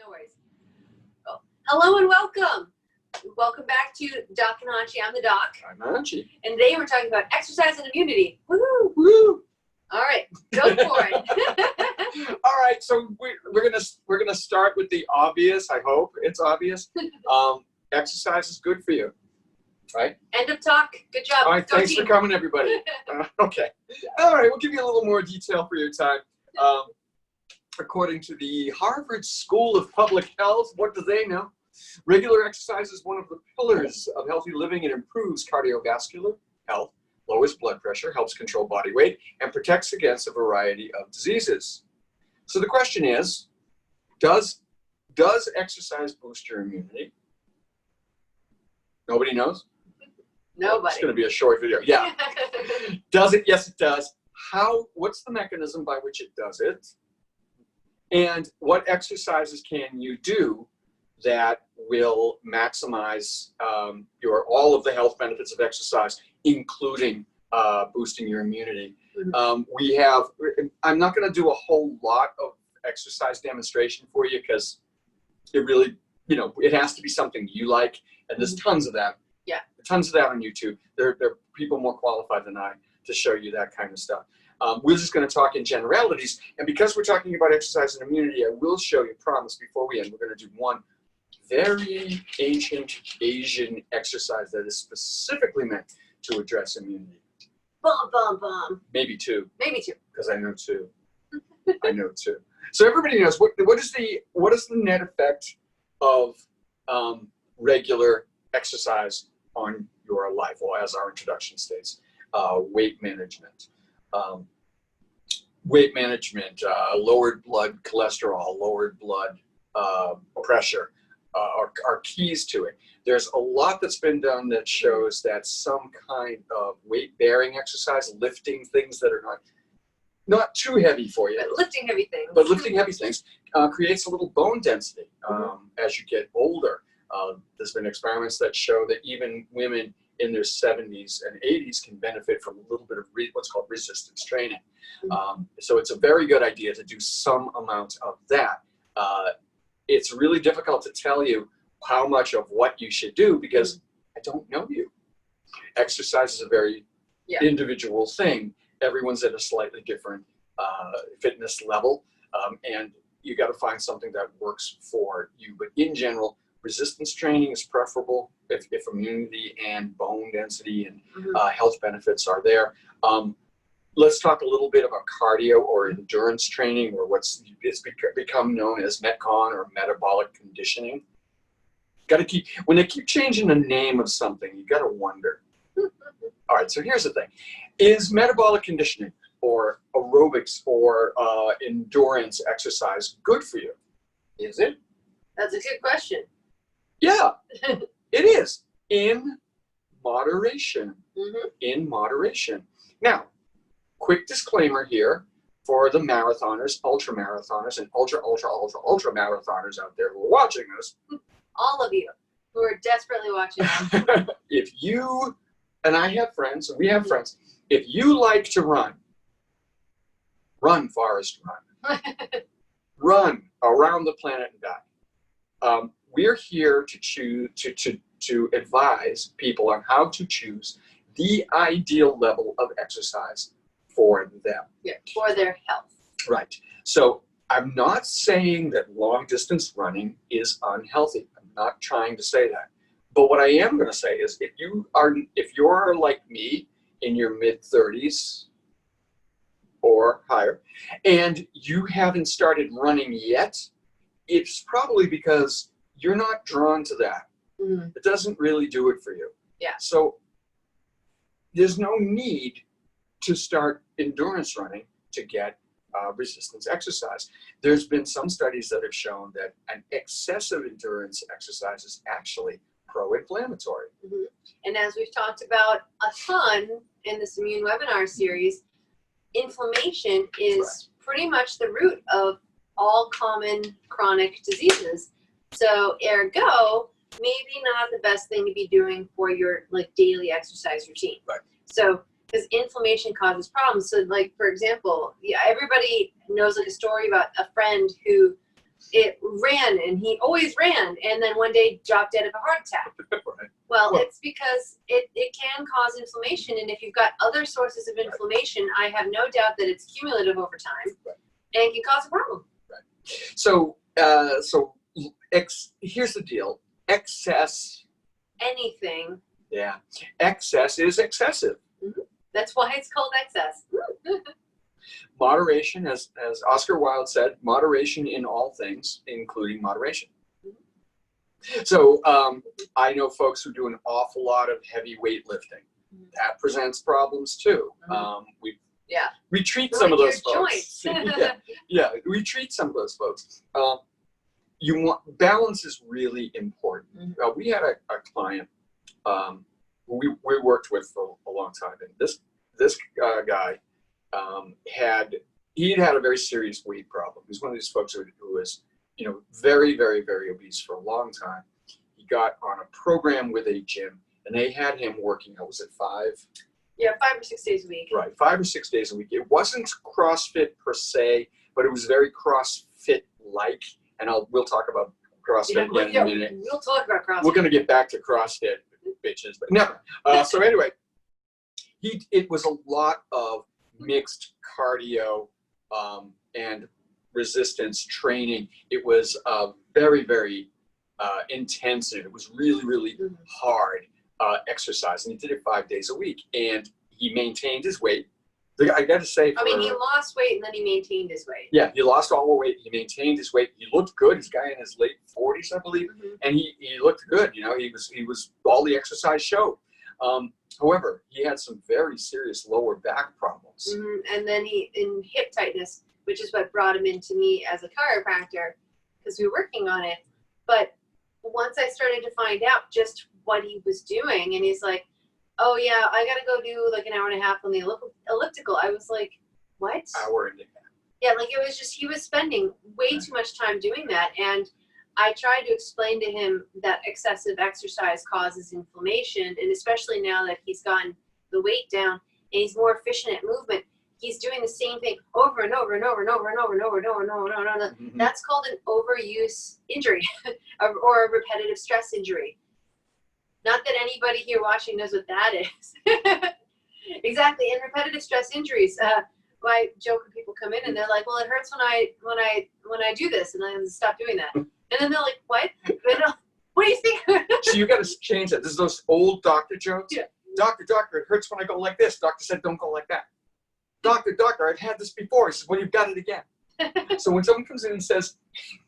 No worries. Oh, hello and welcome. Welcome back to Doc and Anchi. I'm the doc. I'm Anchi. And today we're talking about exercise and immunity. Woo! Woo! All right, go for it. All right, so we're gonna start with the obvious. I hope it's obvious. Exercise is good for you, right? End of talk. Good job. All right, Go thanks team. for coming, everybody. Okay. All right, we'll give you a little more detail for your time. According to the Harvard School of Public Health, what do they know? Regular exercise is one of the pillars of healthy living. It improves cardiovascular health, lowers blood pressure, helps control body weight, and protects against a variety of diseases. So the question is, does exercise boost your immunity? Nobody knows? Nobody. It's going to be a short video. Yeah. Does it? Yes, it does. What's the mechanism by which it does it? And what exercises can you do that will maximize all of the health benefits of exercise, including boosting your immunity? I'm not going to do a whole lot of exercise demonstration for you because it really, it has to be something you like, and there's tons of that. Yeah. Tons of that on YouTube. There are people more qualified than I to show you that kind of stuff. We're just going to talk in generalities, and because we're talking about exercise and immunity, I will show you, promise, before we end, we're going to do one very ancient Asian exercise that is specifically meant to address immunity. Bum, bum, bum. Maybe two. Maybe two. Because I know two. I know two. So everybody knows, what is the net effect of regular exercise on your life? Well, as our introduction states, weight management. Lowered blood cholesterol, lowered blood pressure are keys to it. There's a lot that's been done that shows that some kind of weight-bearing exercise, lifting things that are not too heavy for you. But lifting heavy things. But lifting heavy things creates a little bone density as you get older. There's been experiments that show that even women in their 70s and 80s can benefit from a little bit of what's called resistance training. So it's a very good idea to do some amount of that. It's really difficult to tell you how much of what you should do because I don't know you. Exercise is a very individual thing. Everyone's at a slightly different fitness level, and you got to find something that works for you. But in general, resistance training is preferable if immunity and bone density and health benefits are there. Let's talk a little bit about cardio or endurance training, or it's become known as Metcon or metabolic conditioning. When they keep changing the name of something, you got to wonder. All right, so here's the thing. Is metabolic conditioning or aerobics or endurance exercise good for you? Is it? That's a good question. Yeah, it is, in moderation. In moderation. Now, quick disclaimer here for the marathoners, ultra marathoners, and ultra marathoners out there who are watching this. All of you who are desperately watching us. If you, and I have friends, and we have friends, if you like to run, Forrest, run. Run around the planet and back. We're here to advise people on how to choose the ideal level of exercise for them. Yeah, for their health. Right. So I'm not saying that long distance running is unhealthy. I'm not trying to say that. But what I am going to say is if you're like me in your mid-30s or higher, and you haven't started running yet, it's probably because you're not drawn to that. It doesn't really do it for you. Yeah. So there's no need to start endurance running to get resistance exercise. There's been some studies that have shown that an excessive endurance exercise is actually pro-inflammatory. And as we've talked about a ton in this immune webinar series, inflammation is pretty much the root of all common chronic diseases. So ergo, maybe not the best thing to be doing for your daily exercise routine. Right. So because inflammation causes problems. So for example, everybody knows a story about a friend who it ran, and he always ran, and then one day dropped dead of a heart attack. Right. Well, it's because it can cause inflammation, and if you've got other sources of inflammation, I have no doubt that it's cumulative over time, and it can cause a problem. Right. So, here's the deal. Excess. Anything. Yeah. Excess is excessive. Mm-hmm. That's why it's called excess. Moderation, as Oscar Wilde said, moderation in all things, including moderation. So I know folks who do an awful lot of heavy weightlifting. That presents problems too. We treat some of those folks. We treat some of those folks. Balance is really important. We had a client who we worked with for a long time, and this guy he'd had a very serious weight problem. He's one of these folks who was, very, very, very obese for a long time. He got on a program with a gym, and they had him working, was it 5? Yeah, 5 or 6 days a week. Right, 5 or 6 days a week. It wasn't CrossFit per se, but it was very CrossFit-like, and we'll talk about CrossFit again in a minute. We'll talk about CrossFit. We're going to get back to CrossFit, bitches, but never. So anyway, it was a lot of mixed cardio and resistance training. It was very, very intensive. It was really, really hard exercise, and he did it 5 days a week, and he maintained his weight. I got to say, he lost weight and then he maintained his weight. Yeah, he lost all the weight. He maintained his weight. He looked good. This guy in his late 40s, I believe, and he looked good. He was all the exercise showed. However, he had some very serious lower back problems. And then in hip tightness, which is what brought him into me as a chiropractor, because we were working on it. But once I started to find out just what he was doing, and he's like, oh yeah, I gotta go do like an hour and a half on the elliptical. I was like, what? Hour and a half. Yeah, like it was just, he was spending way too much time doing that. And I tried to explain to him that excessive exercise causes inflammation, and especially now that he's gotten the weight down and he's more efficient at movement, he's doing the same thing over and over and over and over and over and over and over and over and over. That's called an overuse injury or a repetitive stress injury. Not that anybody here watching knows what that is. Exactly, and repetitive stress injuries. I joke when people come in and they're like, "Well, it hurts when I do this," and then stop doing that. And then they're like, "What? What do you think?" So you got to change that. This is those old doctor jokes. Yeah. Doctor, it hurts when I go like this. Doctor said, don't go like that. Doctor, I've had this before. He says, well, you've got it again. So when someone comes in and says,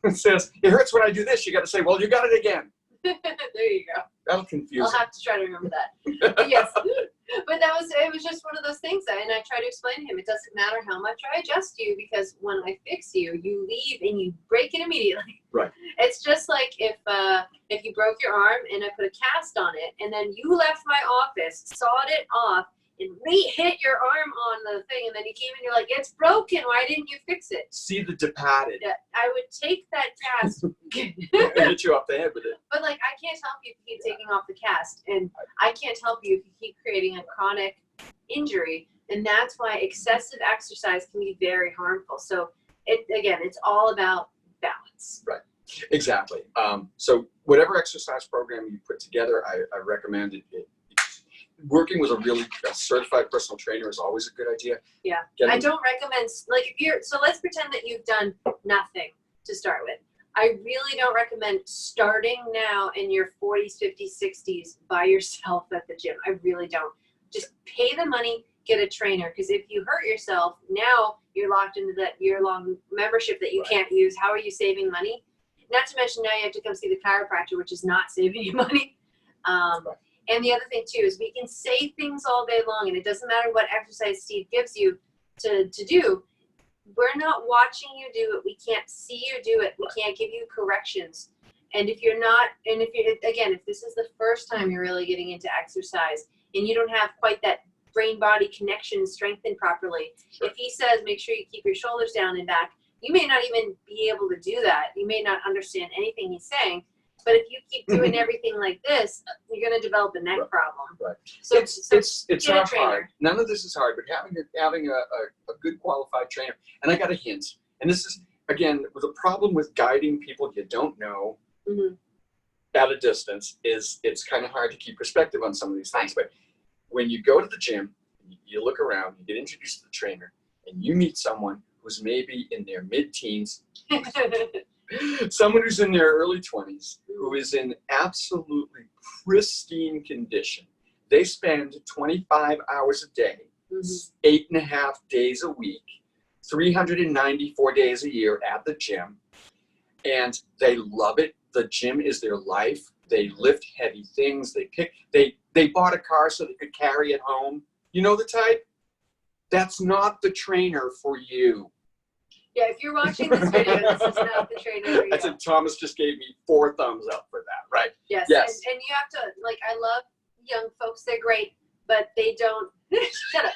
it hurts when I do this, you got to say, well, you got it again. There you go. That'll confuse. I'll have to try to remember that. Yes, but it was just one of those things, and I try to explain to him, it doesn't matter how much I adjust you, because when I fix you, you leave and you break it immediately. Right. It's just like if you broke your arm and I put a cast on it, and then you left my office, sawed it off, and re-hit your arm on the thing, and then you came in and you're like, it's broken, why didn't you fix it? See the departed. Yeah, I would take that cast and hit you off the head with it. But like, I can't help you if you keep taking off the cast, and I can't help you if you keep creating a chronic injury, and that's why excessive exercise can be very harmful. So it's all about balance. Right. Exactly. So whatever exercise program you put together, I recommend it. Working with a certified personal trainer is always a good idea. Yeah. I don't recommend, like, so let's pretend that you've done nothing to start with. I really don't recommend starting now in your 40s, 50s, 60s by yourself at the gym. I really don't. Just pay the money, get a trainer, because if you hurt yourself, now you're locked into that year-long membership that you can't use. How are you saving money? Not to mention now you have to come see the chiropractor, which is not saving you money. And the other thing too is we can say things all day long, and it doesn't matter what exercise Steve gives you to do. We're not watching you do it. We can't see you do it. We can't give you corrections. And if this is the first time you're really getting into exercise and you don't have quite that brain-body connection strengthened properly, if he says make sure you keep your shoulders down and back, you may not even be able to do that. You may not understand anything he's saying. But if you keep doing everything like this, you're going to develop a neck problem. Right. So it's not hard. None of this is hard, but having a good qualified trainer. And I got a hint. And this is again, the problem with guiding people you don't know at a distance is it's kind of hard to keep perspective on some of these things. But when you go to the gym, you look around, you get introduced to the trainer, and you meet someone who's maybe in their mid-teens, someone who's in their early 20s, who is in absolutely pristine condition. They spend 25 hours a day, 8.5 days a week, 394 days a year at the gym, and they love it. The gym is their life. They lift heavy things. They bought a car so they could carry it home. You know the type? That's not the trainer for you. Yeah, if you're watching this video, this is not the trainer for you. I said Thomas just gave me 4 thumbs up for that, right? Yes. Yes. And you have to, like, I love young folks. They're great, but they don't. Shut up.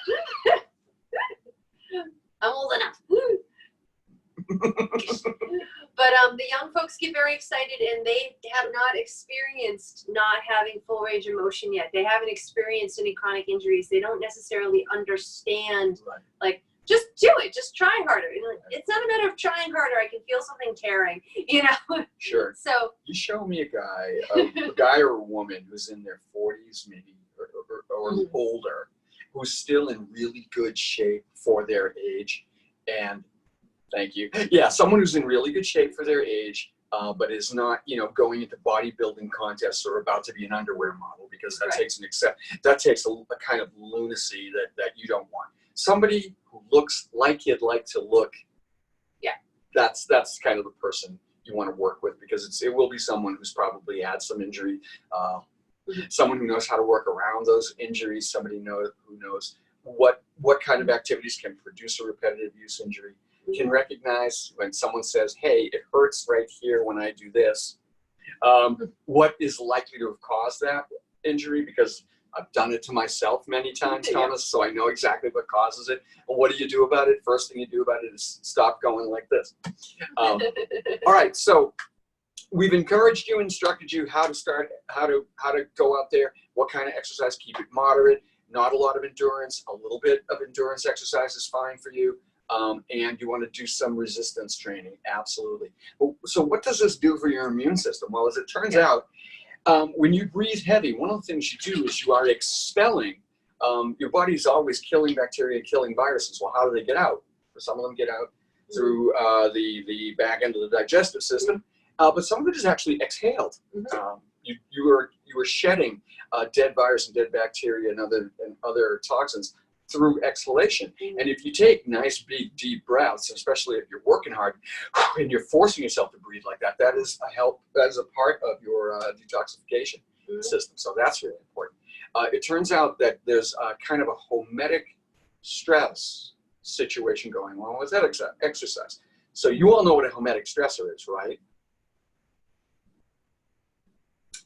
I'm old enough. But the young folks get very excited, and they have not experienced not having full range of motion yet. They haven't experienced any chronic injuries. They don't necessarily understand, like, just do it. Just try harder. You know, it's not a matter of trying harder. I can feel something tearing, you know? Sure. So you show me a guy or a woman who's in their 40s maybe or older, who's still in really good shape for their age. And thank you. Yeah, someone who's in really good shape for their age, but is not, you know, going into bodybuilding contests or about to be an underwear model, because that takes a kind of lunacy that you don't want. Somebody who looks like you'd like to look. Yeah. That's kind of the person you want to work with, because it will be someone who's probably had some injury, someone who knows how to work around those injuries, somebody who knows what kind of activities can produce a repetitive use injury. Can recognize when someone says, hey, it hurts right here when I do this, what is likely to have caused that injury, because I've done it to myself many times, Thomas, so I know exactly what causes it. And what do you do about it? First thing you do about it is stop going like this. All right, so we've encouraged you, instructed you how to start, how to go out there, what kind of exercise, keep it moderate, not a lot of endurance, a little bit of endurance exercise is fine for you. And you want to do some resistance training, absolutely. So what does this do for your immune system? Well, as it turns out, when you breathe heavy, one of the things you do is you are expelling, your body's always killing bacteria and killing viruses. Well, how do they get out? Some of them get out through the back end of the digestive system, but some of it is actually exhaled. You are shedding dead virus and dead bacteria and other toxins through exhalation. And if you take nice big deep breaths, especially if you're working hard and you're forcing yourself to breathe like that, that is a part of your detoxification system. So that's really important. It turns out that there's kind of a hometic stress situation going on with that exercise. So you all know what a hometic stressor is, right?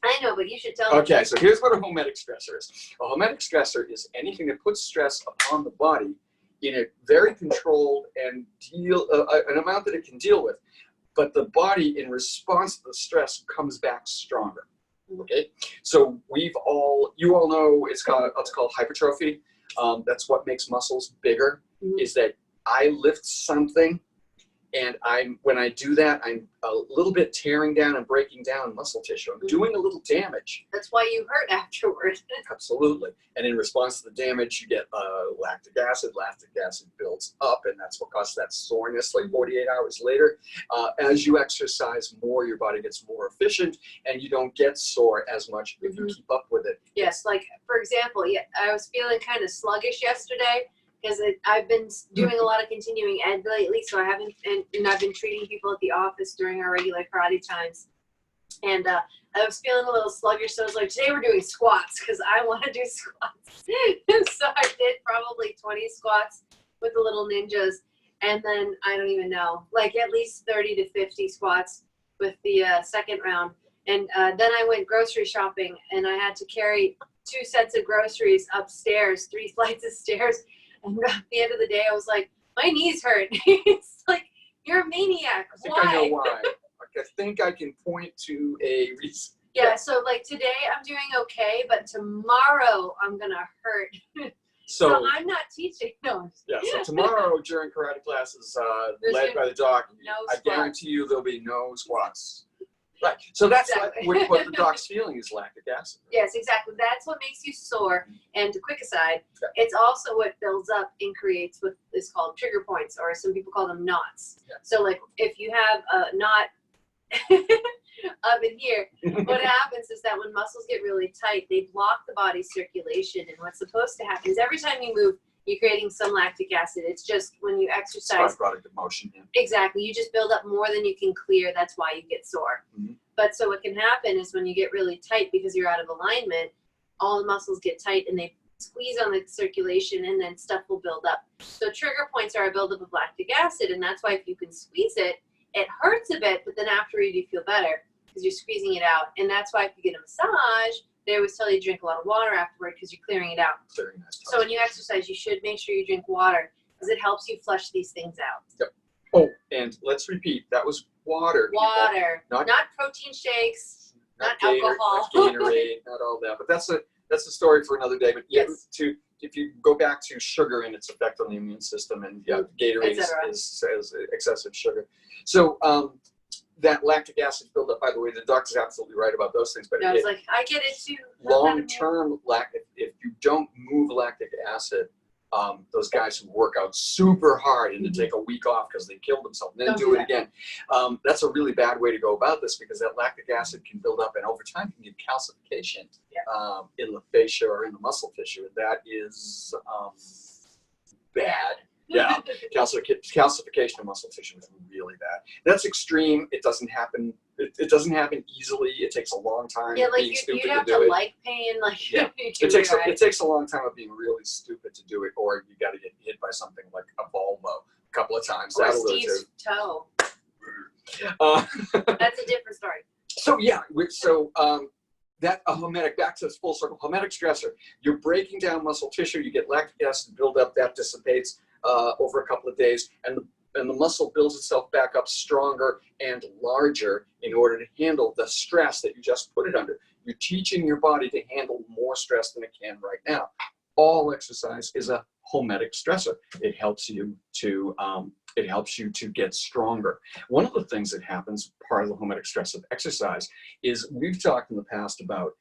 I know, but you should tell me. Okay, so here's what a hometic stressor is. A hometic stressor is anything that puts stress upon the body in a very controlled and an amount that it can deal with, but the body, in response to the stress, comes back stronger. Okay, so you all know it's called hypertrophy. That's what makes muscles bigger. Is that I lift something, and when I do that, I'm a little bit tearing down and breaking down muscle tissue. I'm doing a little damage. That's why you hurt afterwards. Absolutely. And in response to the damage, you get lactic acid. Lactic acid builds up, and that's what causes that soreness like 48 hours later. As you exercise more, your body gets more efficient, and you don't get sore as much if you keep up with it. Yes, like, for example, I was feeling kind of sluggish yesterday, because I've been doing a lot of continuing ed lately, so I've been treating people at the office during our regular karate times. And I was feeling a little sluggish, so I was like, today we're doing squats, because I want to do squats. So I did probably 20 squats with the little ninjas, and then I don't even know, like at least 30 to 50 squats with the second round. And then I went grocery shopping, and I had to carry 2 sets of groceries upstairs, 3 flights of stairs. And at the end of the day, I was like, my knees hurt. It's like, you're a maniac. I think I know why. I think I can point to a reason. Yeah, so like today I'm doing okay, but tomorrow I'm going to hurt. So I'm not teaching. No. Yeah, so tomorrow during karate classes led by the doc, no I squats. guarantee you there'll be no squats. Right. So that's Exactly. what the doc's feeling is lactic acid. Yes, exactly. That's what makes you sore. And a quick aside, it's also what builds up and creates what is called trigger points, or some people call them knots. Yeah. So like if you have a knot up in here, what happens is that when muscles get really tight, they block the body's circulation. And what's supposed to happen is every time you move, you're creating some lactic acid. It's just when you exercise. Byproduct of motion. Yeah. Exactly. You just build up more than you can clear. That's why you get sore. Mm-hmm. But so what can happen is when you get really tight because you're out of alignment, all the muscles get tight and they squeeze on the circulation, and then stuff will build up. So trigger points are a buildup of lactic acid, and that's why if you can squeeze it, it hurts a bit, but then afterward you feel better because you're squeezing it out. And that's why if you get a massage, they always tell you to drink a lot of water afterward because you're clearing it out. So when you exercise, you should make sure you drink water because it helps you flush these things out. Yep. Oh, and let's repeat, that was water. Water, Not protein shakes, not Gator, alcohol. not Gatorade, not all that. But that's a story for another day. But yeah, Yes. if you go back to sugar and its effect on the immune system, and Gatorade is excessive sugar. So that lactic acid buildup, by the way, the doctor's absolutely right about those things. But I was like, I get it too. Long-term lactic, if you don't move lactic acid, those guys who work out super hard and to take a week off because they killed themselves and then do it again, that's a really bad way to go about this, because that lactic acid can build up and over time can give calcification in the fascia or in the muscle tissue. And that is bad. Yeah, calcification of muscle tissue is really bad. That's extreme. It doesn't happen. It doesn't happen easily. It takes a long time. Yeah, like you'd have to like pain. Like yeah, it takes a long time of being really stupid to do it, or you got to get hit by something like a Volvo a couple of times. Or That'll Steve's toe. That's a different story. So that Hometic, back to this full circle. Hometic stressor. You're breaking down muscle tissue. You get lactic acid buildup that dissipates over a couple of days, and the muscle builds itself back up stronger and larger in order to handle the stress that you just put it under. You're teaching your body to handle more stress than it can right now. All exercise is a Hometic stressor. It helps you to get stronger. One of the things that happens, part of the Hometic stress of exercise, is we've talked in the past about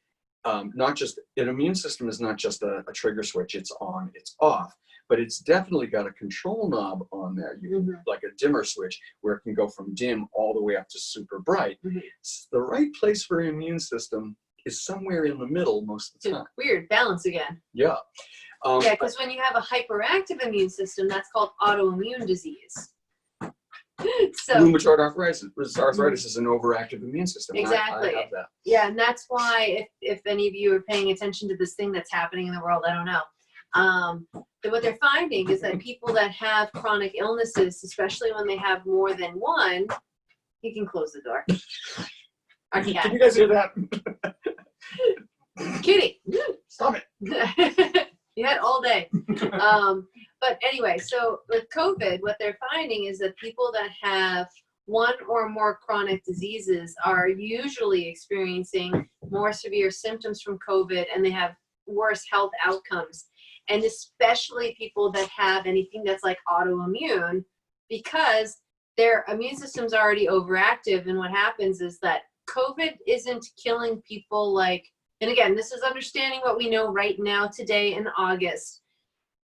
not just an immune system is not just a trigger switch. It's on, it's off. But it's definitely got a control knob on there, like a dimmer switch, where it can go from dim all the way up to super bright. The right place for your immune system is somewhere in the middle most of the time. Weird, balance again. Yeah. Because when you have a hyperactive immune system, that's called autoimmune disease. So rheumatoid arthritis is an overactive immune system. Exactly. I have that. Yeah, and that's why if any of you are paying attention to this thing that's happening in the world, I don't know. What they're finding is that people that have chronic illnesses, especially when they have more than one, you can close the door. Can you guys hear that? Kitty, stop it. You had all day. But anyway, so with COVID, what they're finding is that people that have one or more chronic diseases are usually experiencing more severe symptoms from COVID, and they have worse health outcomes. And especially people that have anything that's like autoimmune, because their immune system's already overactive. And what happens is that COVID isn't killing people like, and again, this is understanding what we know right now today in August.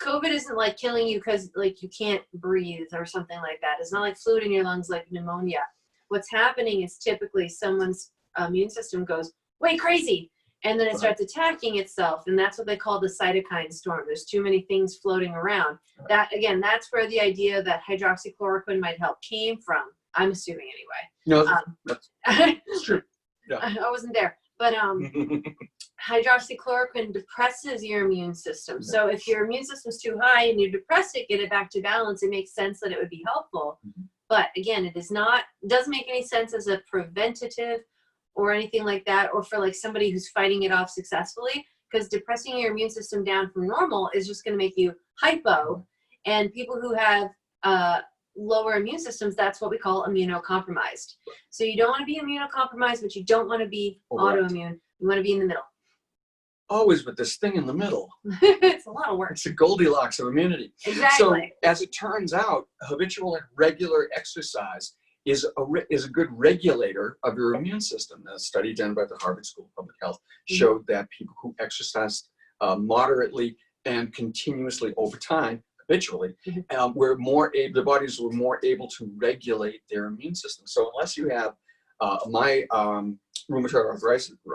COVID isn't like killing you because like you can't breathe or something like that. It's not like fluid in your lungs like pneumonia. What's happening is typically someone's immune system goes way crazy, and then it starts attacking itself, and that's what they call the cytokine storm. There's too many things floating around. That again, that's where the idea that hydroxychloroquine might help came from. I'm assuming anyway. No, that's true. Yeah. I wasn't there, but hydroxychloroquine depresses your immune system. So if your immune system's too high and you depress it, get it back to balance, it makes sense that it would be helpful. But again, it doesn't make any sense as a preventative or anything like that, or for like somebody who's fighting it off successfully, because depressing your immune system down from normal is just going to make you hypo. And people who have lower immune systems, that's what we call immunocompromised. So you don't want to be immunocompromised, but you don't want to be autoimmune. You want to be in the middle. always with this thing in the middle. It's a lot of work. It's the Goldilocks of immunity. Exactly. So as it turns out, habitual and regular exercise is a good regulator of your immune system. A study done by the Harvard School of Public Health showed that people who exercised moderately and continuously over time, habitually, were more able, their bodies were more able to regulate their immune system. So unless you have, my rheumatoid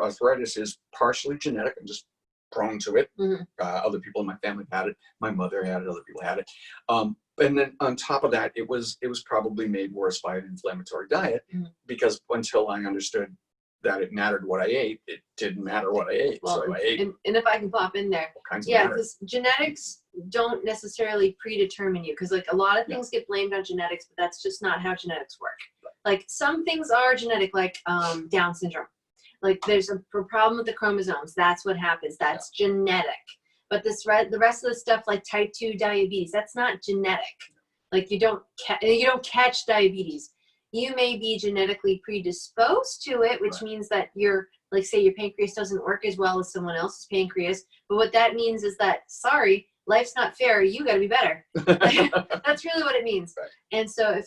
arthritis is partially genetic. I'm just prone to it. Other people in my family had it. My mother had it. Other people had it. And then on top of that, it was probably made worse by an inflammatory diet, because until I understood that it mattered what I ate, it didn't matter what I ate. Well, so I ate and if I can pop in there, all kinds of yeah, matter. because genetics don't necessarily predetermine you, because like a lot of things get blamed on genetics, but that's just not how genetics work. Like some things are genetic, like Down syndrome. Like there's a problem with the chromosomes. That's what happens. That's genetic. But the rest of the stuff, like type 2 diabetes, that's not genetic. Like you don't catch diabetes. You may be genetically predisposed to it, which means that like say your pancreas doesn't work as well as someone else's pancreas. But what that means is that, sorry, life's not fair. You got to be better. That's really what it means. Right. And so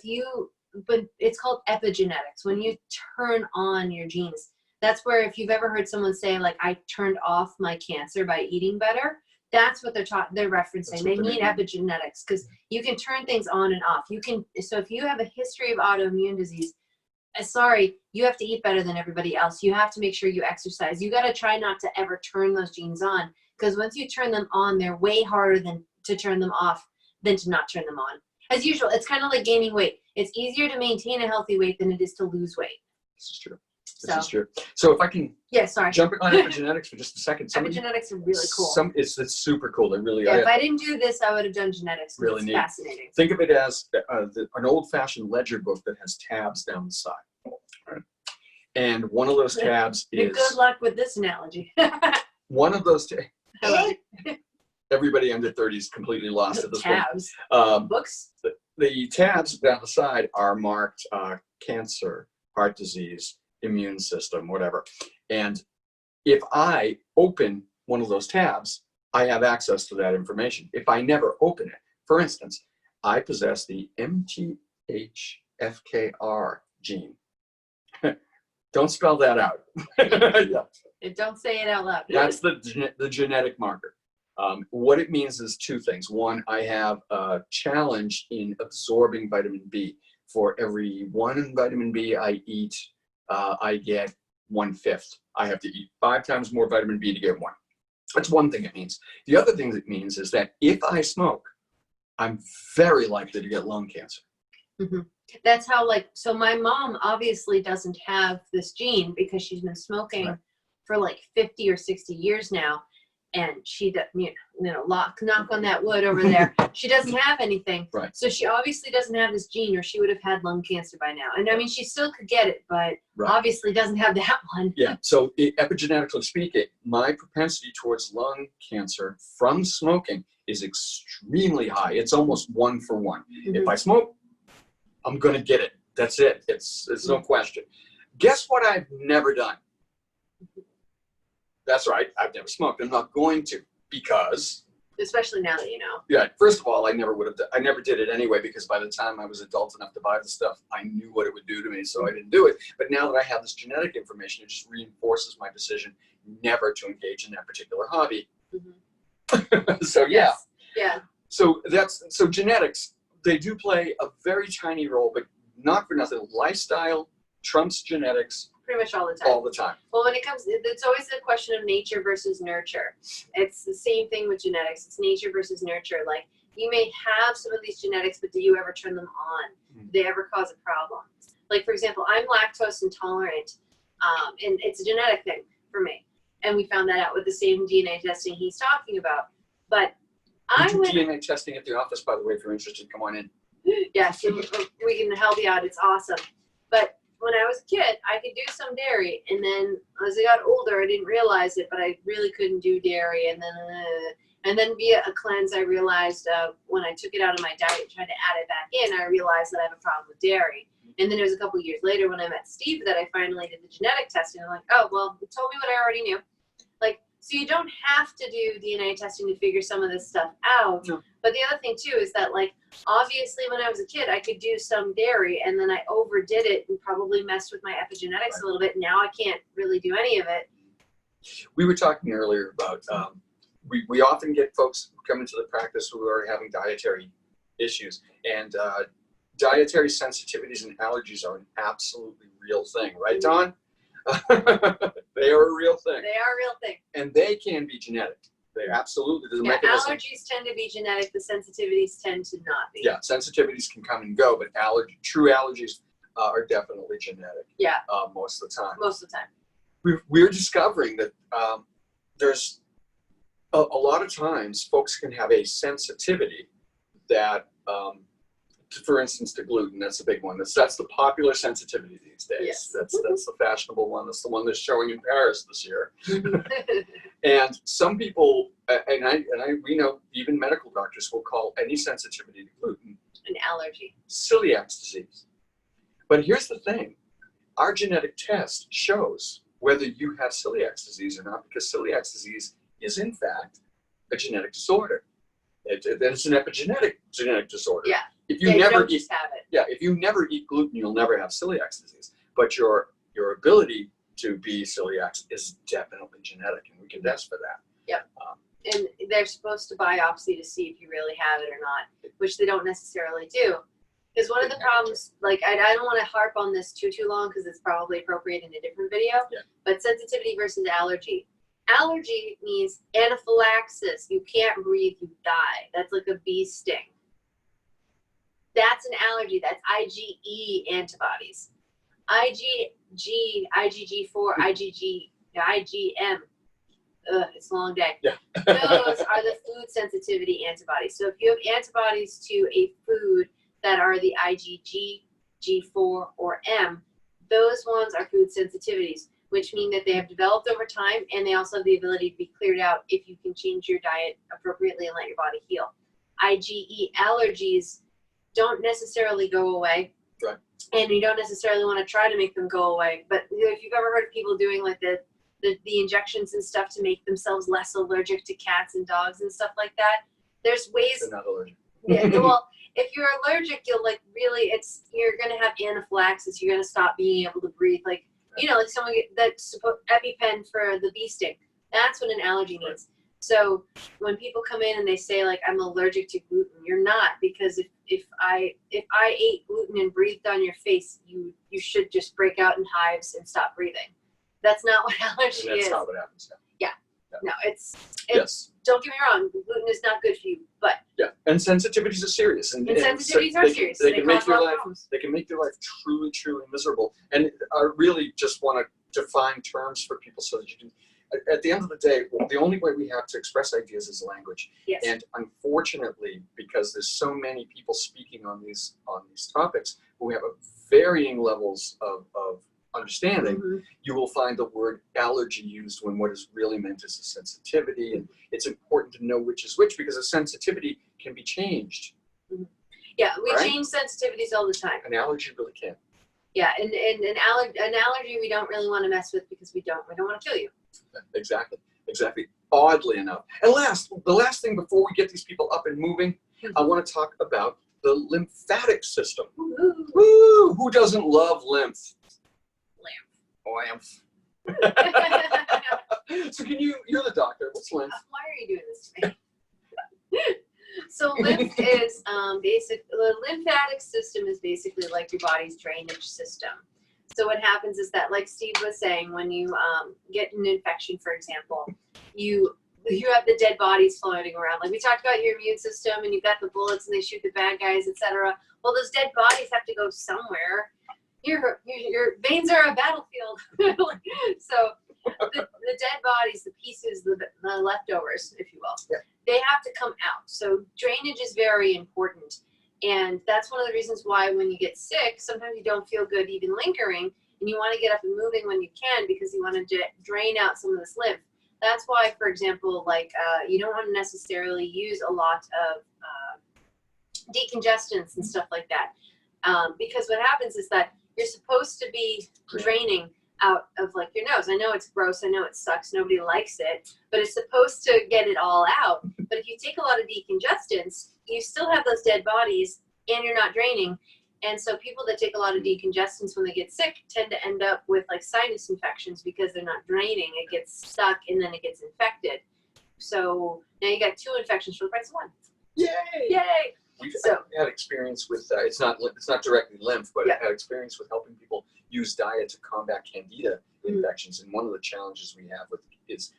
but it's called epigenetics. When you turn on your genes, that's where, if you've ever heard someone say, like, I turned off my cancer by eating better, that's what they're referencing. They mean epigenetics, because you can turn things on and off. So if you have a history of autoimmune disease, sorry, you have to eat better than everybody else. You have to make sure you exercise. You got to try not to ever turn those genes on, because once you turn them on, they're way harder to turn them off than to not turn them on. As usual, it's kind of like gaining weight. It's easier to maintain a healthy weight than it is to lose weight. This is true. This is true. So if I can jump on epigenetics for just a second. Epigenetics are really cool. It's super cool. They really are. Yeah, if I didn't do this, I would have done genetics. Really it's neat. Fascinating. Think of it as an old-fashioned ledger book that has tabs down the side. Right? And one of those tabs is... Good luck with this analogy. One of those everybody under 30 is completely lost at this tabs. point. Books? The tabs down the side are marked cancer, heart disease, immune system, whatever. And if I open one of those tabs, I have access to that information. If I never open it, for instance, I possess the MTHFKR gene. Don't spell that out. Don't say it out loud. That's the genetic marker. What it means is two things. One, I have a challenge in absorbing vitamin B. For every one vitamin B I eat, I get 1/5. I have to eat 5 times more vitamin B to get 1. That's one thing it means. The other thing it means is that if I smoke, I'm very likely to get lung cancer. That's how, so my mom obviously doesn't have this gene because she's been smoking for like 50 or 60 years now. And she, knock on that wood over there. She doesn't have anything. Right. So she obviously doesn't have this gene, or she would have had lung cancer by now. And I mean, she still could get it, but obviously doesn't have that one. Yeah. So epigenetically speaking, my propensity towards lung cancer from smoking is extremely high. It's almost 1 for 1. If I smoke, I'm going to get it. That's it. It's no question. Guess what I've never done? That's right. I've never smoked. I'm not going to, because... Especially now that you know. Yeah. First of all, I never did it anyway, because by the time I was adult enough to buy the stuff, I knew what it would do to me, so I didn't do it. But now that I have this genetic information, it just reinforces my decision never to engage in that particular hobby. So yeah. Yeah. So genetics, they do play a very tiny role, but not for nothing. Lifestyle trumps genetics. Pretty much all the time. All the time. Well, when it comes, it's always a question of nature versus nurture. It's the same thing with genetics. It's nature versus nurture. Like, you may have some of these genetics, but do you ever turn them on? Do they ever cause a problem? Like, for example, I'm lactose intolerant, and it's a genetic thing for me. And we found that out with the same DNA testing he's talking about. But we do DNA testing at the office, by the way, if you're interested, come on in. Yes, we can help you out. It's awesome. But when I was a kid, I could do some dairy, and then as I got older, I didn't realize it, but I really couldn't do dairy, and then via a cleanse, I realized when I took it out of my diet, tried to add it back in, I realized that I have a problem with dairy. And then it was a couple years later when I met Steve that I finally did the genetic testing. I'm like, oh, well, it told me what I already knew. Like, So you don't have to do DNA testing to figure some of this stuff out. No. But the other thing too is that, like, obviously when I was a kid, I could do some dairy and then I overdid it and probably messed with my epigenetics a little bit. Now I can't really do any of it. We were talking earlier about, we often get folks who come into the practice who are having dietary issues, and dietary sensitivities and allergies are an absolutely real thing, right, Dawn? They are a real thing. They are a real thing. And they can be genetic. They absolutely, there's a Yeah, mechanism. allergies tend to be genetic. The sensitivities tend to not be. Yeah, sensitivities can come and go, but true allergies are definitely genetic. Yeah. Most of the time. Most of the time. We're discovering that there's a lot of times folks can have a sensitivity that, for instance, to gluten. That's a big one. That's the popular sensitivity these days. Yes. That's the fashionable one. That's the one that's showing in Paris this year. And some people, we know even medical doctors will call any sensitivity to gluten an allergy. Celiac disease. But here's the thing: our genetic test shows whether you have celiac disease or not, because celiac disease is in fact a genetic disorder. It's an epigenetic genetic disorder. Yeah. If you You never don't eat, just have it. if you never eat gluten, you'll never have celiac disease. But your ability to be celiac is definitely genetic, and we can test for that. Yep. And they're supposed to biopsy to see if you really have it or not, which they don't necessarily do. Because one of the problems, like, I don't want to harp on this too long because it's probably appropriate in a different video, but sensitivity versus allergy. Allergy means anaphylaxis. You can't breathe, you die. That's like a bee sting. That's an allergy. That's IgE antibodies. IgG, IgG4, IgM. Ugh, it's a long day. Yeah. Those are the food sensitivity antibodies. So if you have antibodies to a food that are the IgG, G4, or M, those ones are food sensitivities, which mean that they have developed over time, and they also have the ability to be cleared out if you can change your diet appropriately and let your body heal. IgE allergies don't necessarily go away. Right. And you don't necessarily want to try to make them go away. But if you've ever heard of people doing like the injections and stuff to make themselves less allergic to cats and dogs and stuff like that, there's ways. They're not allergic. Yeah, well, if you're allergic, you'll you're gonna have anaphylaxis. You're gonna stop being able to breathe. Like, you know, like someone that's EpiPen for the bee sting. That's what an allergy means. So when people come in and they say, like, I'm allergic to gluten, you're not, because if I ate gluten and breathed on your face, you should just break out in hives and stop breathing. That's not what allergy is. That's not what happens. Yeah. No, it's Yes. Don't get me wrong, gluten is not good for you, but Yeah, and sensitivities are serious, and sensitivities are serious. They can make cause a lot your of life. problems. They can make your life truly, truly miserable. And I really just want to define terms for people so that you can. At the end of the day, the only way we have to express ideas is language. Yes. And unfortunately, because there's so many people speaking on these topics who have varying levels of understanding, Mm-hmm. you will find the word allergy used when what is really meant is a sensitivity. And it's important to know which is which, because a sensitivity can be changed. Mm-hmm. Yeah, we Right? change sensitivities all the time. An allergy really can. Yeah, and an allergy we don't really want to mess with because we don't want to kill you. Exactly. Oddly enough. And the last thing before we get these people up and moving, I want to talk about the lymphatic system. Woo-hoo. Woo! Who doesn't love lymph? Lymph. So you're the doctor. What's lymph? Why are you doing this to me? So lymph is the lymphatic system is basically like your body's drainage system. So what happens is that, like Steve was saying, when you get an infection, for example, you have the dead bodies floating around. Like we talked about your immune system, and you've got the bullets and they shoot the bad guys, etc. Well, those dead bodies have to go somewhere. Your veins are a battlefield. So the dead bodies, the pieces, the leftovers, if you will, they have to come out. So drainage is very important. And that's one of the reasons why when you get sick, sometimes you don't feel good even lingering, and you want to get up and moving when you can because you want to drain out some of this lymph. That's why, for example, like you don't want to necessarily use a lot of decongestants and stuff like that. Because what happens is that you're supposed to be draining out of like your nose. I know it's gross. I know it sucks. Nobody likes it, but it's supposed to get it all out. But if you take a lot of decongestants, you still have those dead bodies and you're not draining. And so people that take a lot of decongestants when they get sick tend to end up with like sinus infections because they're not draining. It gets stuck and then it gets infected. So now you got 2 infections for the price of 1. Yay! Yay! We've So, had experience with it's not directly lymph, but Yeah. I've had experience with helping people use diet to combat Candida infections. And one of the challenges we have with is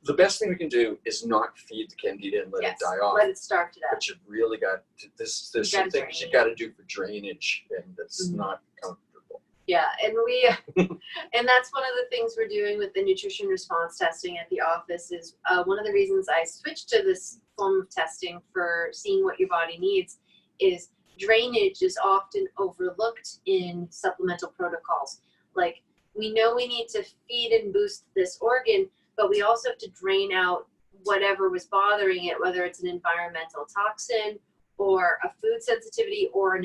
the best thing we can do is not feed the Candida and let it die off. let it starve to death. But you've really got to, there's You some gotta things drain you got to do for drainage, and that's not comfortable. Yeah, and and that's one of the things we're doing with the nutrition response testing at the office is one of the reasons I switched to this form of testing for seeing what your body needs is drainage is often overlooked in supplemental protocols. Like, we know we need to feed and boost this organ, but we also have to drain out whatever was bothering it, whether it's an environmental toxin or a food sensitivity or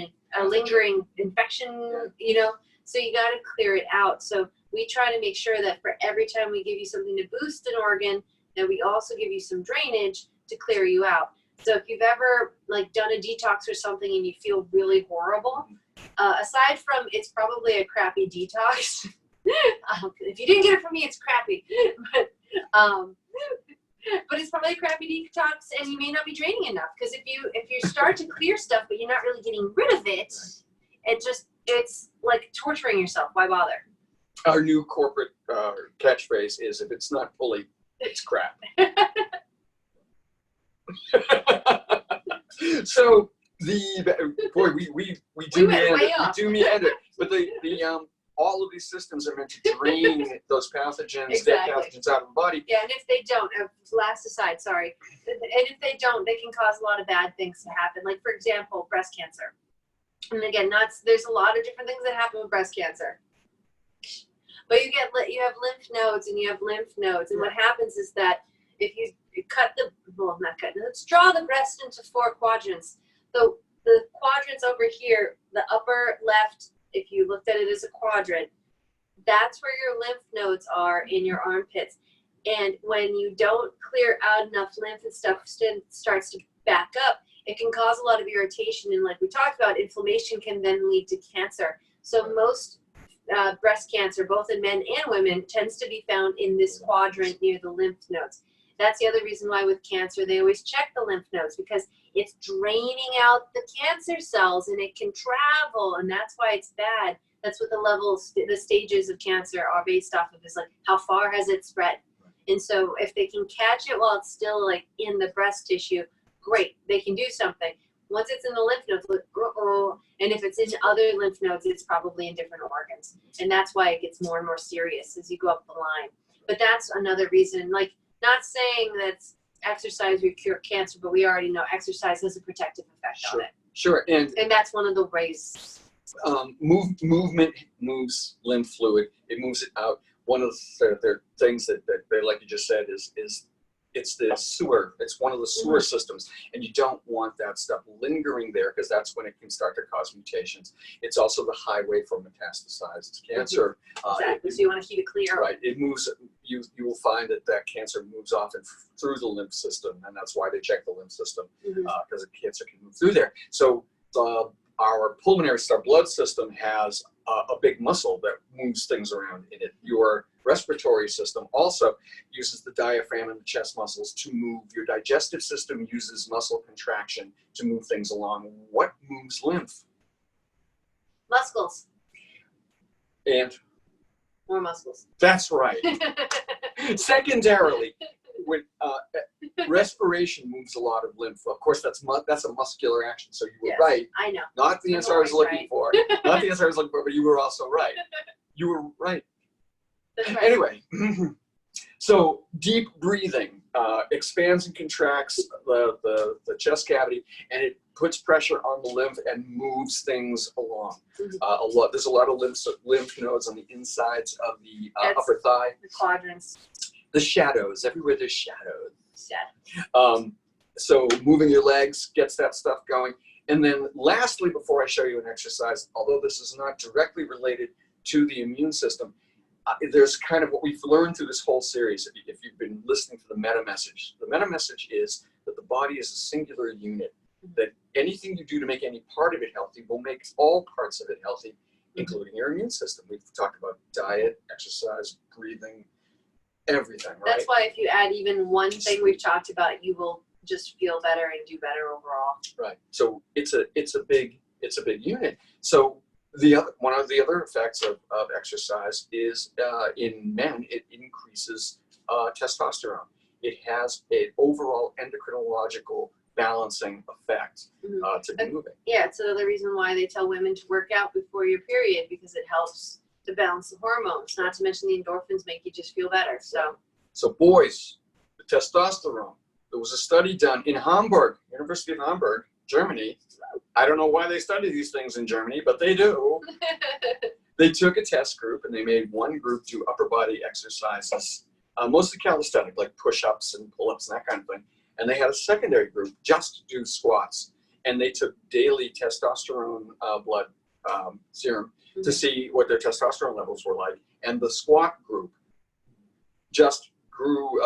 a lingering infection, you know, so you got to clear it out. So we try to make sure that for every time we give you something to boost an organ, that we also give you some drainage to clear you out. So if you've ever like done a detox or something and you feel really horrible, aside from it's probably a crappy detox, if you didn't get it from me, it's crappy. But it's probably a crappy detox, and you may not be draining enough. Because if you start to clear stuff, but you're not really getting rid of it, it's like torturing yourself. Why bother? Our new corporate catchphrase is, if it's not fully, it's crap. So we do meander, but the all of these systems are meant to drain those pathogens, dead pathogens out of the body. Yeah, and if they don't, last aside, sorry, and if they don't, they can cause a lot of bad things to happen. Like, for example, breast cancer. And again, there's a lot of different things that happen with breast cancer. But you have lymph nodes and you have lymph nodes, and what happens is that if you let's draw the breast into 4 quadrants. The quadrants over here, the upper left, if you looked at it as a quadrant, that's where your lymph nodes are in your armpits. And when you don't clear out enough lymph and stuff starts to back up, it can cause a lot of irritation. And like we talked about, inflammation can then lead to cancer. So most breast cancer, both in men and women, tends to be found in this quadrant near the lymph nodes. That's the other reason why with cancer, they always check the lymph nodes, because it's draining out the cancer cells and it can travel, and that's why it's bad. That's what the stages of cancer are based off of, is like, how far has it spread? And so if they can catch it while it's still like in the breast tissue, great, they can do something. Once it's in the lymph nodes, and if it's in other lymph nodes, it's probably in different organs. And that's why it gets more and more serious as you go up the line. But that's another reason, like, not saying that exercise will cure cancer, but we already know exercise has a protective effect on it. Sure, and that's one of the ways. Movement moves lymph fluid. It moves it out. One of the things that they, like you just said, is it's the sewer. It's one of the sewer systems, and you don't want that stuff lingering there, because that's when it can start to cause mutations. It's also the highway for metastasized cancer. Exactly. So you want to keep it clear. Right. It moves. You will find that cancer moves often through the lymph system, and that's why they check the lymph system, because the cancer can move through there. So our pulmonary, our blood system has a big muscle that moves things around in it. Your respiratory system also uses the diaphragm and the chest muscles to move. Your digestive system uses muscle contraction to move things along. What moves lymph? Muscles. And more muscles. That's right. Secondarily, when respiration moves a lot of lymph. Of course, that's a muscular action. So you were right. I know. Not the answer I was looking for. Not the answer I was looking for, but you were also right. You were right. That's right. Anyway, so deep breathing expands and contracts the chest cavity, and it puts pressure on the lymph and moves things along. There's a lot of lymph nodes on the insides of the upper thigh. The quadrants. The shadows, everywhere there's shadows. So moving your legs gets that stuff going. And then lastly, before I show you an exercise, although this is not directly related to the immune system. There's kind of what we've learned through this whole series. If you've been listening to the meta message is that the body is a singular unit, that anything you do to make any part of it healthy will make all parts of it healthy, including your immune system. We've talked about diet, exercise, breathing, everything, right? That's why if you add even one thing we've talked about, you will just feel better and do better overall. Right. So it's a big unit. So one of the other effects of exercise is in men, it increases testosterone. It has an overall endocrinological balancing effect to be moving. Yeah, it's another reason why they tell women to work out before your period, because it helps to balance the hormones. Not to mention the endorphins make you just feel better. So boys, the testosterone. There was a study done in Hamburg, University of Hamburg, Germany. I don't know why they study these things in Germany, but they do. They took a test group and they made one group do upper body exercises, mostly calisthenic, like push-ups and pull-ups and that kind of thing. And they had a secondary group just to do squats. And they took daily testosterone blood serum to see what their testosterone levels were like. And the squat group just grew,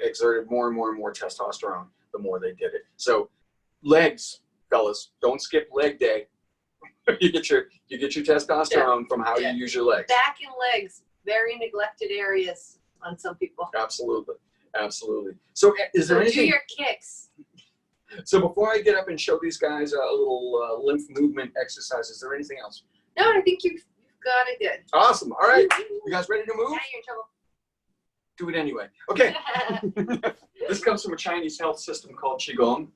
exerted more and more and more testosterone the more they did it. So legs, fellas, don't skip leg day. you get your testosterone from how you use your legs. Back and legs, very neglected areas on some people. Absolutely. So is there anything? Do your kicks. So before I get up and show these guys a little lymph movement exercise, is there anything else? No, I think you've got it good. Awesome. All right. You guys ready to move? Now you're in trouble. Do it anyway. Okay. This comes from a Chinese health system called Qigong.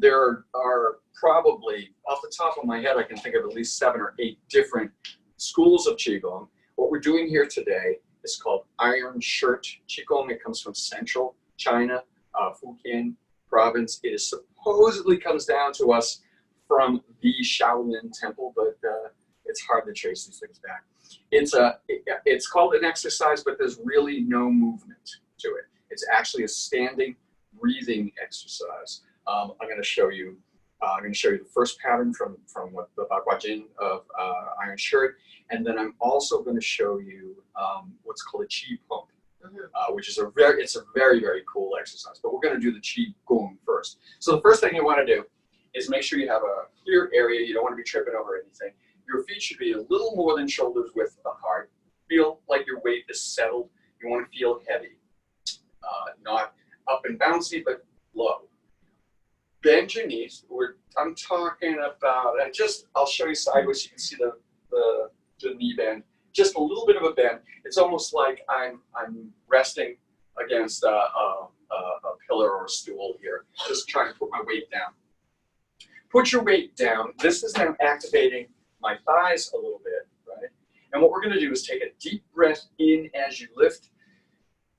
There are probably, off the top of my head, I can think of at least 7 or 8 different schools of Qigong. What we're doing here today is called Iron Shirt Qigong. It comes from central China, Fujian province. It is supposedly comes down to us from the Shaolin temple, but it's hard to trace these things back. It's called an exercise, but there's really no movement to it. It's actually a standing breathing exercise. I'm going to show you. I'm going to show you the first pattern from what the Baguajin of Iron Shirt, and then I'm also going to show you what's called a Qi pump, which is a very very cool exercise. But we're going to do the Qi Gong first. So the first thing you want to do is make sure you have a clear area. You don't want to be tripping over anything. Your feet should be a little more than shoulders width apart. Feel like your weight is settled. You want to feel heavy, not up and bouncy, but low. Bend your knees. I'm talking about, I'll show you sideways so you can see the knee bend. Just a little bit of a bend. It's almost like I'm resting against a pillar or a stool here. Just trying to put my weight down. Put your weight down. This is now activating my thighs a little bit, right? And what we're going to do is take a deep breath in as you lift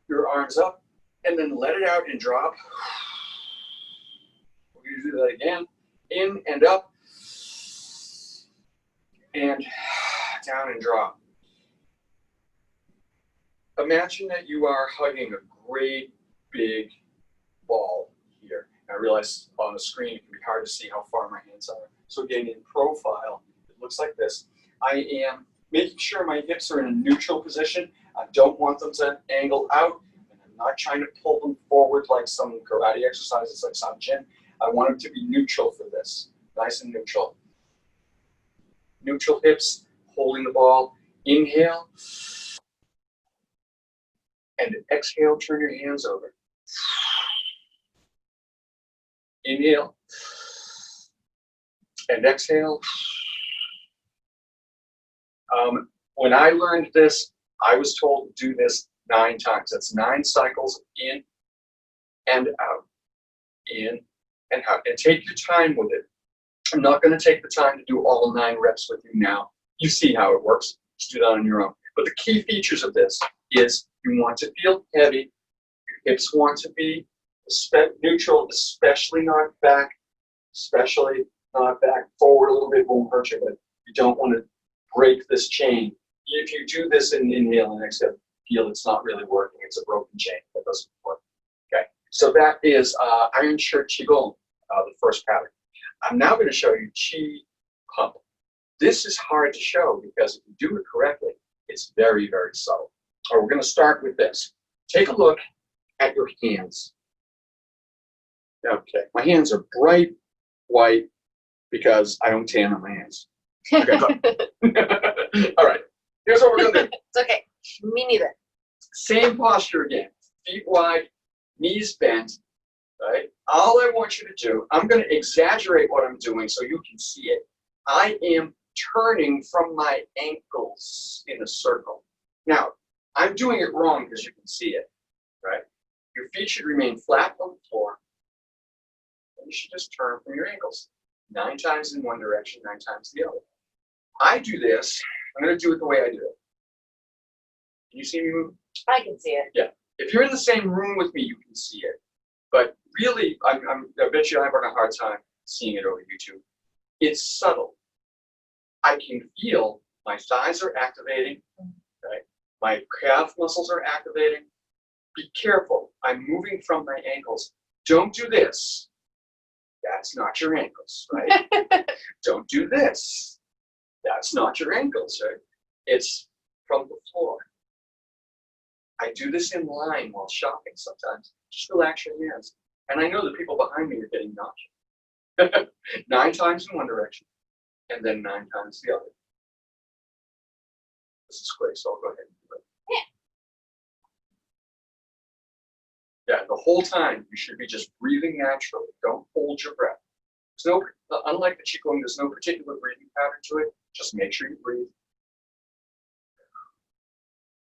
your arms up, and then let it out and drop. We're going to do that again. In and up, and down and drop. Imagine that you are hugging a great big ball here. I realize on the screen it can be hard to see how far my hands are. So again, in profile, it looks like this. I am making sure my hips are in a neutral position. I don't want them to angle out, and I'm not trying to pull them forward like some karate exercises like Sanjin. I want them to be neutral for this, nice and neutral. Neutral hips, holding the ball. Inhale, and exhale, turn your hands over. Inhale, and exhale. When I learned this, I was told to do this 9 times. That's 9 cycles in and out, in and out. And take your time with it. I'm not going to take the time to do all 9 reps with you now. You see how it works. Just do that on your own. But the key features of this is you want to feel heavy. Your hips want to be neutral, especially not back. Especially not back. Forward a little bit won't hurt you, but you don't want to break this chain. If you do this in inhale and exhale, feel it's not really working. It's a broken chain that doesn't work. Okay, so that is Iron Shirt Qigong, the first pattern. I'm now going to show you Qi Pump. This is hard to show because if you do it correctly, it's very, very subtle. All right, we're going to start with this. Take a look at your hands. Okay, my hands are bright white because I don't tan on my hands. Okay, all right, here's what we're going to do. It's okay. Me neither. Same posture again. Feet wide, knees bent, right? All I want you to do, I'm going to exaggerate what I'm doing so you can see it. I am turning from my ankles in a circle. Now, I'm doing it wrong because you can see it, right? Your feet should remain flat on the floor. And you should just turn from your ankles. 9 times in one direction, 9 times the other. I do this. I'm going to do it the way I do it. Can you see me move? I can see it. Yeah. If you're in the same room with me, you can see it. But really, I bet you I'm having a hard time seeing it over YouTube. It's subtle. I can feel my thighs are activating, right? My calf muscles are activating. Be careful. I'm moving from my ankles. Don't do this. That's not your ankles, right? Don't do this. That's not your ankles, right? It's from the floor. I do this in line while shopping sometimes. Just relax your hands. And I know the people behind me are getting nauseous. 9 times in one direction, and then 9 times the other. This is quick, so I'll go ahead and do it. Yeah, the whole time you should be just breathing naturally. Don't hold your breath. There's no, unlike the Qigong, there's no particular breathing pattern to it. Just make sure you breathe.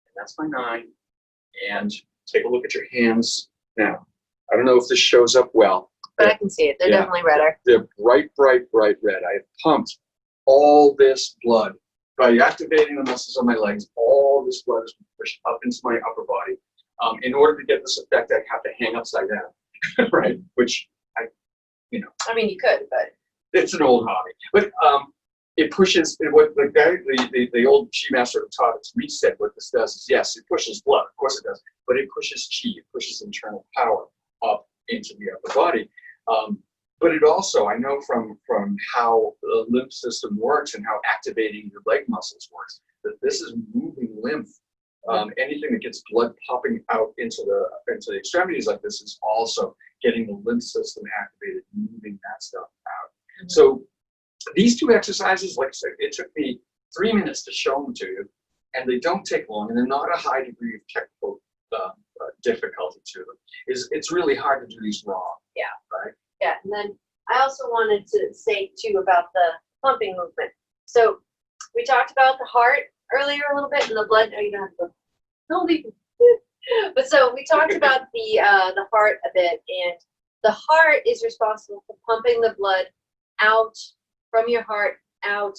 And that's my 9. And take a look at your hands now. I don't know if this shows up well. But I can see it. They're definitely redder. They're bright, bright, bright red. I have pumped all this blood by activating the muscles on my legs. All this blood is pushed up into my upper body. In order to get this effect, I have to hang upside down, right? Which I mean, you could, but it's an old hobby. But it pushes. What the guy, the old Chi master who taught it to me said, what this does is, yes, it pushes blood. Of course it does. But it pushes Chi. It pushes internal power up into the upper body. But it also, I know from how the lymph system works and how activating your leg muscles works, that this is moving lymph. Anything that gets blood popping out into the extremities like this is also getting the lymph system activated, moving that stuff out. Mm-hmm. So these 2 exercises, like I said, it took me 3 minutes to show them to you, and they don't take long, and they're not a high degree of technical difficulty to them. It's really hard to do these wrong. Yeah. Right? Yeah, and then I also wanted to say too about the pumping movement. So we talked about the heart earlier a little bit, and the blood. Oh, you don't have to. Don't leave. But so we talked about the heart a bit, and the heart is responsible for pumping the blood out from your heart out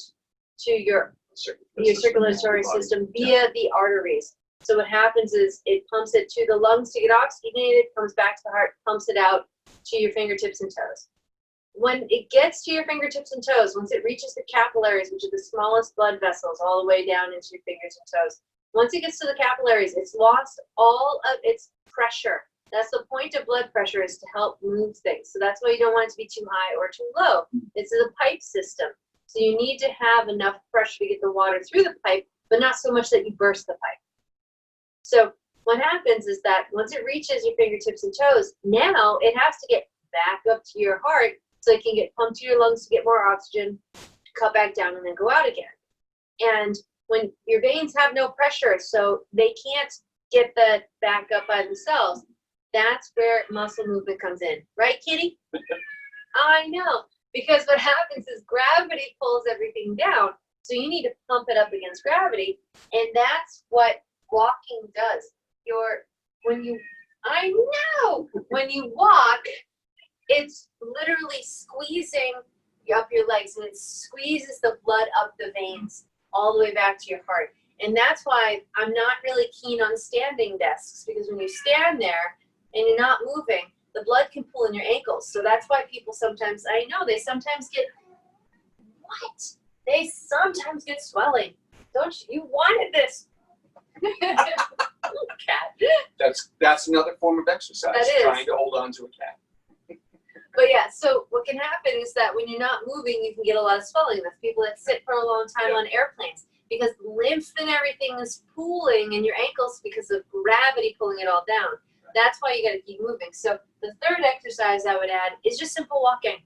to your circulatory system via the arteries. So what happens is it pumps it to the lungs to get oxygenated, comes back to the heart, pumps it out to your fingertips and toes. When it gets to your fingertips and toes, once it reaches the capillaries, which are the smallest blood vessels all the way down into your fingers and toes, once it gets to the capillaries, it's lost all of its pressure. That's the point of blood pressure, is to help move things. So that's why you don't want it to be too high or too low. It's a pipe system. So you need to have enough pressure to get the water through the pipe, but not so much that you burst the pipe. So what happens is that once it reaches your fingertips and toes, now it has to get back up to your heart so it can get pumped to your lungs to get more oxygen, cut back down, and then go out again. And when your veins have no pressure, so they can't get that back up by themselves, that's where muscle movement comes in. Right, Kitty? I know. Because what happens is gravity pulls everything down, so you need to pump it up against gravity, and that's what walking does. When you walk, it's literally squeezing up your legs, and it squeezes the blood up the veins all the way back to your heart. And that's why I'm not really keen on standing desks, because when you stand there and you're not moving, the blood can pull in your ankles. So that's why people sometimes, they sometimes get swelling. Don't you? You wanted this. Cat. That's another form of exercise. That is. Trying to hold on to a cat. But yeah, so what can happen is that when you're not moving, you can get a lot of swelling. That's people that sit for a long time on airplanes because lymph and everything is pooling in your ankles because of gravity pulling it all down. That's why you got to keep moving. So the third exercise I would add is just simple walking.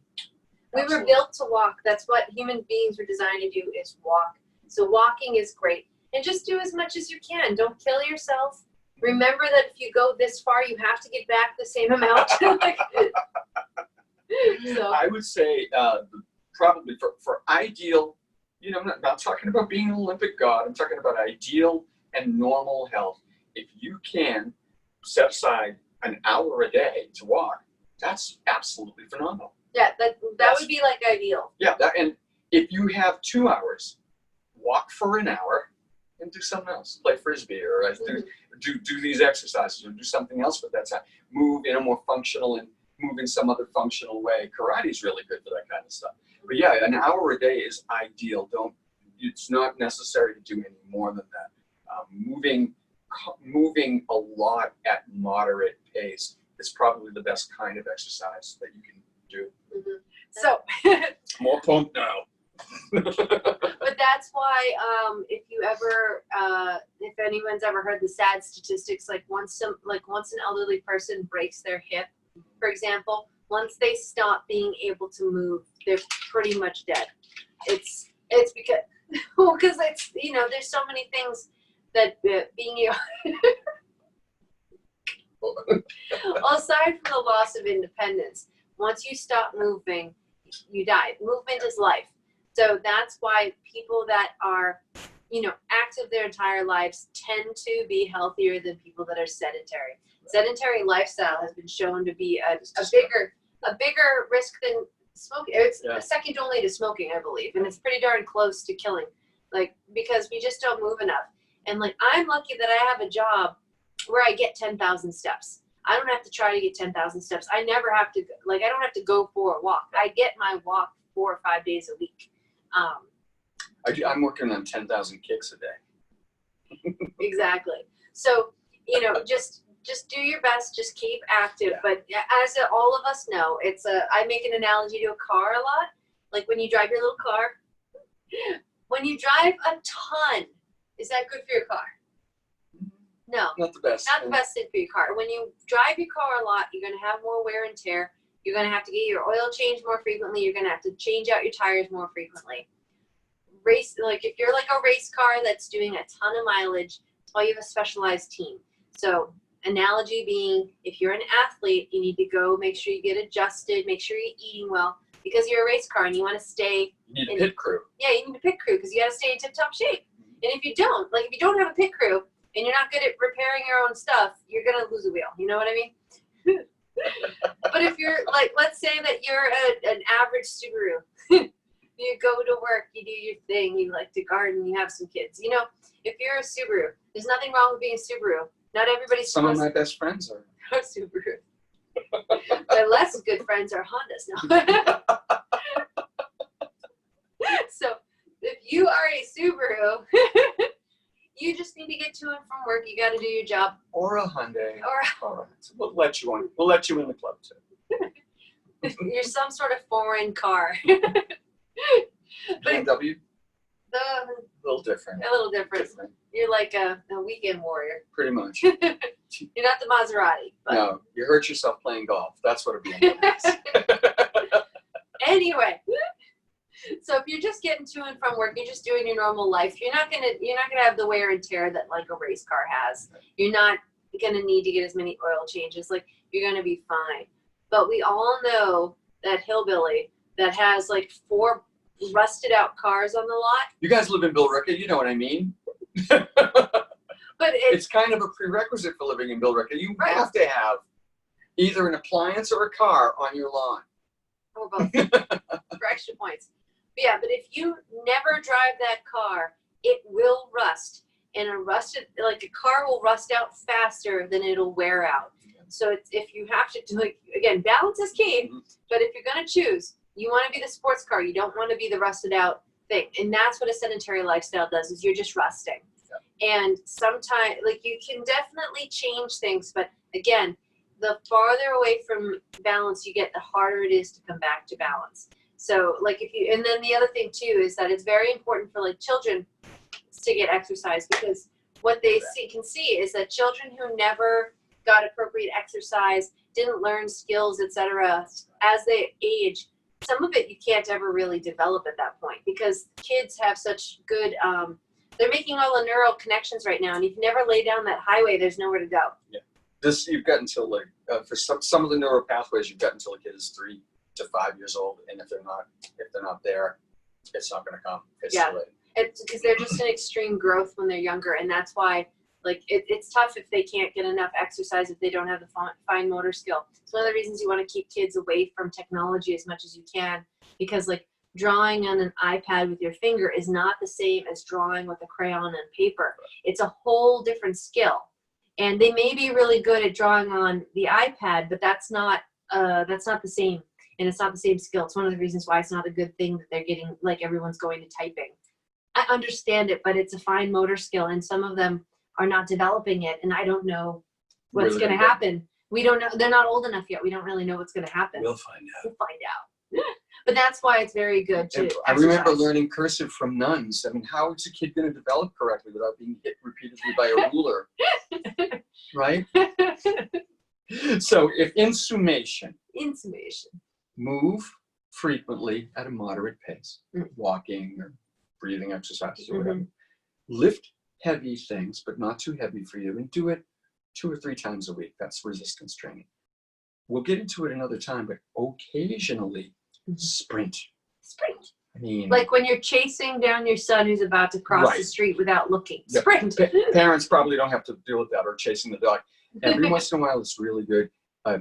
We were built to walk. That's what human beings were designed to do, is walk. So walking is great. And just do as much as you can. Don't kill yourself. Remember that if you go this far, you have to get back the same amount. So. I would say probably for ideal, I'm not talking about being an Olympic god. I'm talking about ideal and normal health. If you can set aside an hour a day to walk, that's absolutely phenomenal. Yeah, that would be like ideal. Yeah, and if you have 2 hours, walk for an hour and do something else. Play frisbee or do these exercises or do something else with that time. Move in a more functional and move in some other functional way. Karate is really good for that kind of stuff. But yeah, an hour a day is ideal. It's not necessary to do any more than that. Moving a lot at moderate pace is probably the best kind of exercise that you can do. Mm-hmm. So more pumped now. But that's why if anyone's ever heard the sad statistics, like once an elderly person breaks their hip, for example, once they stop being able to move, they're pretty much dead. It's because it's there's so many things that being aside from the loss of independence, once you stop moving, you die. Movement is life. So that's why people that are, active their entire lives tend to be healthier than people that are sedentary. Sedentary lifestyle has been shown to be a bigger risk than smoking. It's second only to smoking, I believe, and it's pretty darn close to killing, because we just don't move enough. And I'm lucky that I have a job where I get 10,000 steps. I don't have to try to get 10,000 steps. I never have to, I don't have to go for a walk. I get my walk 4 or 5 days a week. I'm working on 10,000 kicks a day. Exactly. So, just do your best, just keep active. Yeah. But as all of us know, I make an analogy to a car a lot. Like when you drive your little car, when you drive a ton, is that good for your car? No. Not the best. Not the best thing for your car. When you drive your car a lot, you're going to have more wear and tear. You're going to have to get your oil changed more frequently. You're going to have to change out your tires more frequently. If you're like a race car that's doing a ton of mileage, that's why you have a specialized team. So analogy being, if you're an athlete, you need to go make sure you get adjusted, make sure you're eating well, because you're a race car and you want to stay. You need a pit crew. Yeah, you need a pit crew because you got to stay in tip-top shape. And if you don't have a pit crew and you're not good at repairing your own stuff, you're going to lose a wheel. You know what I mean? But if you're let's say that you're an average Subaru. You go to work, you do your thing, you like to garden, you have some kids. If you're a Subaru, there's nothing wrong with being a Subaru. Not everybody's Some of my best friends are Subaru. My less good friends are Hondas now. So if you are a Subaru, you just need to get to and from work. You got to do your job. Or a Hyundai. We'll let you in. We'll let you in the club too. You're some sort of foreign car. BMW? A little different. A little different. You're like a weekend warrior. Pretty much. You're not the Maserati. But. No, you hurt yourself playing golf. That's what a BMW is. Anyway, so if you're just getting to and from work, you're just doing your normal life. You're not gonna have the wear and tear that like a race car has. You're not gonna need to get as many oil changes. You're gonna be fine. But we all know that hillbilly that has 4 rusted out cars on the lot. You guys live in Billerica, you know what I mean. But it's kind of a prerequisite for living in Billerica. You have to have either an appliance or a car on your lawn. Or both. For extra points. But if you never drive that car, it will rust. And a car will rust out faster than it'll wear out. So if you have to do again, balance is key. Mm-hmm. But if you're gonna choose, you want to be the sports car. You don't want to be the rusted out thing. And that's what a sedentary lifestyle does, is you're just rusting. Yeah. And sometimes, you can definitely change things. But again, the farther away from balance you get, the harder it is to come back to balance. So like if you, and then the other thing too is that it's very important for like children to get exercise, because what they can see is that children who never got appropriate exercise, didn't learn skills, etc., as they age, some of it you can't ever really develop at that point, because kids have such good, they're making all the neural connections right now, and if you never lay down that highway, there's nowhere to go. Yeah. This, you've got until like, for some of the neural pathways, you've got until a kid is 3 to 5 years old, and if they're not there, it's not going to come. It's too late. It's because they're just in extreme growth when they're younger, and that's why like it's tough if they can't get enough exercise, if they don't have the fine motor skill. It's one of the reasons you want to keep kids away from technology as much as you can, because like drawing on an iPad with your finger is not the same as drawing with a crayon and paper. It's a whole different skill, and they may be really good at drawing on the iPad, but that's not the same, and it's not the same skill. It's one of the reasons why it's not a good thing that they're getting, like everyone's going to typing. I understand it, but it's a fine motor skill, and some of them are not developing it, and I don't know what's Really going to happen. We don't know. They're not old enough yet. We don't really know what's going to happen. We'll find out. We'll find out. But that's why it's very good to I remember exercise. learning cursive from nuns. I mean, how is a kid going to develop correctly without being hit repeatedly by a ruler? Right? So if in summation, move frequently at a moderate pace, walking or breathing exercises or whatever. Lift heavy things, but not too heavy for you, and do it 2 or 3 times a week. That's resistance training. We'll get into it another time, but occasionally sprint. I mean, like when you're chasing down your son who's about to cross the street without looking. Sprint. Parents probably don't have to deal with that, or chasing the dog. Every once in a while, it's really good.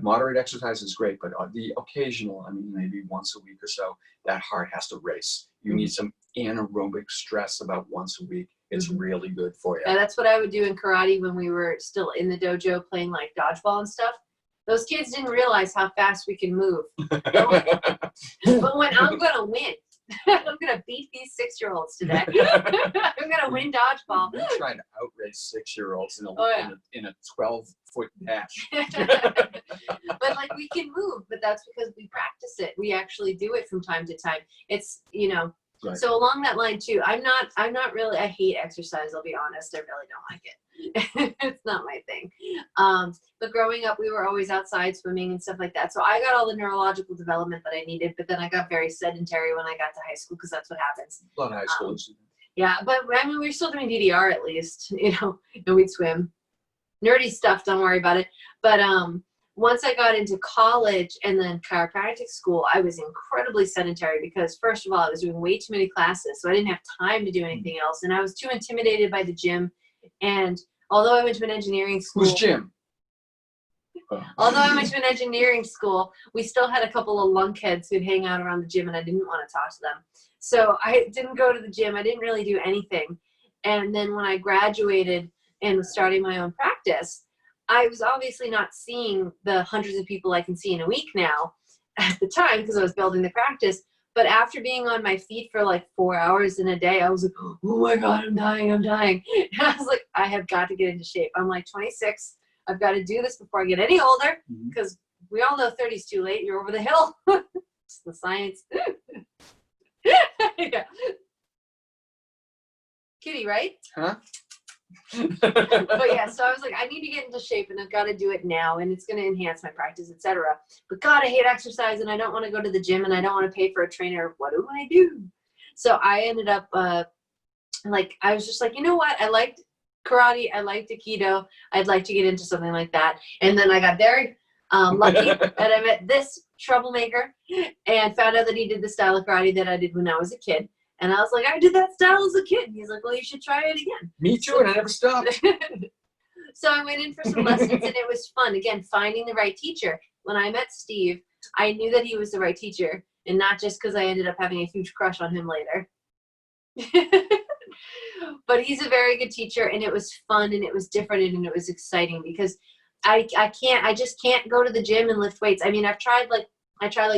Moderate exercise is great, but the occasional, I mean, maybe once a week or so, that heart has to race. You need some anaerobic stress about once a week. It's really good for you. Yeah, that's what I would do in karate when we were still in the dojo playing like dodgeball and stuff. Those kids didn't realize how fast we can move. But when I'm going to win, I'm going to beat these 6-year-olds today. I'm going to win dodgeball. We're trying to outrace 6-year-olds in a 12-foot dash. But like we can move, but that's because we practice it. We actually do it from time to time. It's, you know, so along that line too, I'm not really, I hate exercise. I'll be honest. I really don't like it. It's not my thing. But growing up, we were always outside swimming and stuff like that. So I got all the neurological development that I needed, but then I got very sedentary when I got to high school, because that's what happens. A lot of high schools. Yeah, but I mean, we were still doing DDR at least, you know, and we'd swim. Nerdy stuff, don't worry about it. But once I got into college and then chiropractic school, I was incredibly sedentary, because first of all, I was doing way too many classes, so I didn't have time to do anything else, and I was too intimidated by the gym. And although I went to an engineering school, Who's Jim? Although I went to an engineering school, we still had a couple of lunkheads who'd hang out around the gym, and I didn't want to talk to them. So I didn't go to the gym. I didn't really do anything. And then when I graduated and was starting my own practice, I was obviously not seeing the hundreds of people I can see in a week now at the time, because I was building the practice. But after being on my feet for like 4 hours in a day, I was like, oh my God, I'm dying. And I was like, I have got to get into shape. I'm like 26. I've got to do this before I get any older, because we all know 30's too late. You're over the hill. It's the science. Yeah. Kitty, right? Huh? But yeah, so I was like, I need to get into shape, and I've got to do it now, and it's going to enhance my practice, etc. But God, I hate exercise, and I don't want to go to the gym, and I don't want to pay for a trainer. What do I do? So I ended up I was just like, you know what? I liked karate. I liked Aikido. I'd like to get into something like that. And then I got very lucky that I met this troublemaker and found out that he did the style of karate that I did when I was a kid. And I was like, I did that style as a kid. And he's like, well, you should try it again. Me too, and I never stopped. So I went in for some lessons, and it was fun. Again, finding the right teacher. When I met Steve, I knew that he was the right teacher, and not just because I ended up having a huge crush on him later. But he's a very good teacher, and it was fun, and it was different, and it was exciting, because I just can't go to the gym and lift weights. I mean, I tried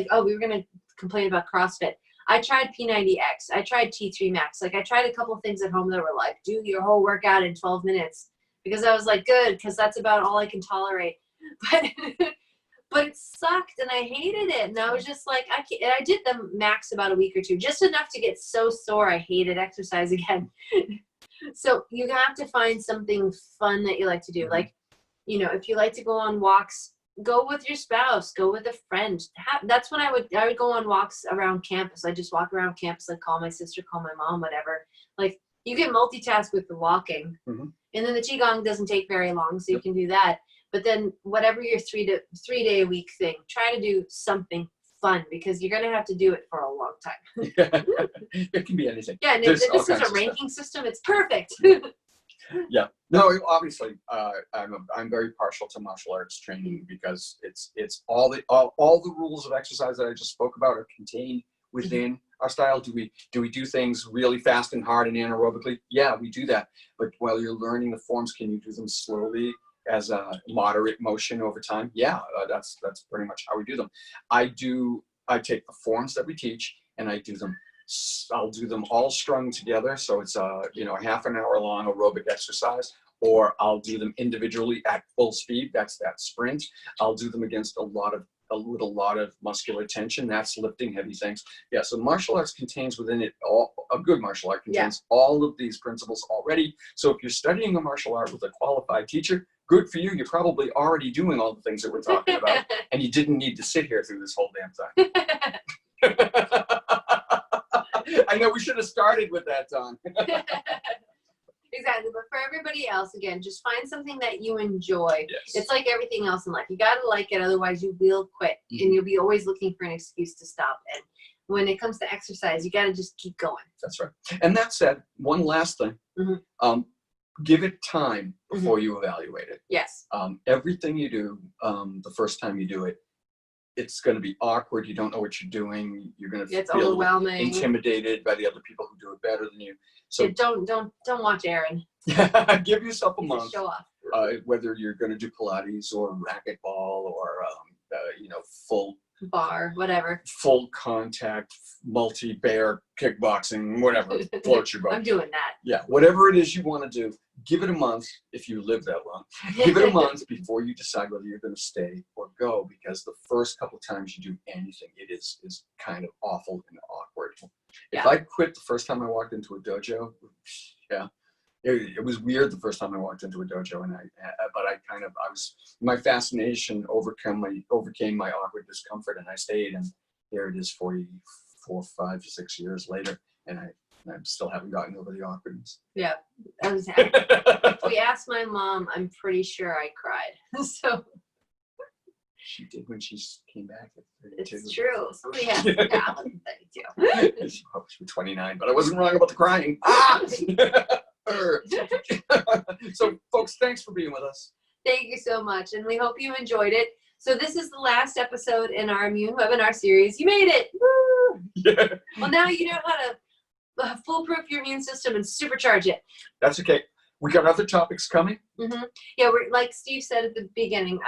oh, we were going to complain about CrossFit. I tried P90X. I tried T3 Max. Like, I tried a couple of things at home that were like, do your whole workout in 12 minutes. Because I was like, good, because that's about all I can tolerate. but but it sucked and I hated it. And I was just like, I can't. And I did the max about a week or two, just enough to get so sore I hated exercise again. So you have to find something fun that you like to do. Like, you know, if you like to go on walks, go with your spouse, go with a friend. That's when I would go on walks around campus. I just walk around campus, like call my sister, call my mom, whatever. Like, you can multitask with the walking. And then the Qigong doesn't take very long, so you can do that. But then whatever your 3 day a week thing, try to do something fun, because you're going to have to do it for a long time. It can be anything. Yeah, and this is a ranking system. It's perfect. Yeah. No, obviously, I'm very partial to martial arts training because it's all the rules of exercise that I just spoke about are contained within our style. Do we do things really fast and hard and anaerobically? Yeah, we do that. But while you're learning the forms, can you do them slowly as a moderate motion over time? Yeah, that's pretty much how we do them. I take the forms that we teach and I'll do them all strung together. So it's a half an hour long aerobic exercise, or I'll do them individually at full speed. That's that sprint. I'll do them against a lot of muscular tension. That's lifting heavy things. Yeah. So martial arts contains within it a good martial art contains all of these principles already. So if you're studying a martial art with a qualified teacher, good for you. You're probably already doing all the things that we're talking about, and you didn't need to sit here through this whole damn time. I know we should have started with that, Don. Exactly. But for everybody else, again, just find something that you enjoy. Yes. It's like everything else in life. You got to like it, otherwise you will quit, and you'll be always looking for an excuse to stop. And when it comes to exercise, you got to just keep going. That's right. And that said, one last thing. Give it time before you evaluate it. Yes. Everything you do, the first time you do it, it's going to be awkward. You don't know what you're doing. You're going to feel overwhelming, intimidated by the other people who do it better than you. So don't watch Aaron. Give yourself a month. Show off. Whether you're going to do Pilates or racquetball or full bar, whatever. Full contact, multi-bear kickboxing, whatever floats your boat. I'm doing that. Yeah, whatever it is you want to do, give it a month if you live that long. Give it a month before you decide whether you're going to stay or go, because the first couple times you do anything, it is kind of awful and awkward. If I quit the first time I walked into a dojo, it was weird the first time I walked into a dojo, and my fascination overcame my awkward discomfort, and I stayed, and here it is 4, 5, 6 years later, and I still haven't gotten over the awkwardness. Yeah, if we asked my mom, I'm pretty sure I cried. So she did when she came back at 32. It's true. Somebody has to balance 32. She was 29, but I wasn't wrong about the crying. So, folks, thanks for being with us. Thank you so much, and we hope you enjoyed it. So this is the last episode in our immune webinar series. You made it! Woo! Yeah. Well, now you know how to foolproof your immune system and supercharge it. That's okay. We got other topics coming. Yeah, we're like Steve said at the beginning.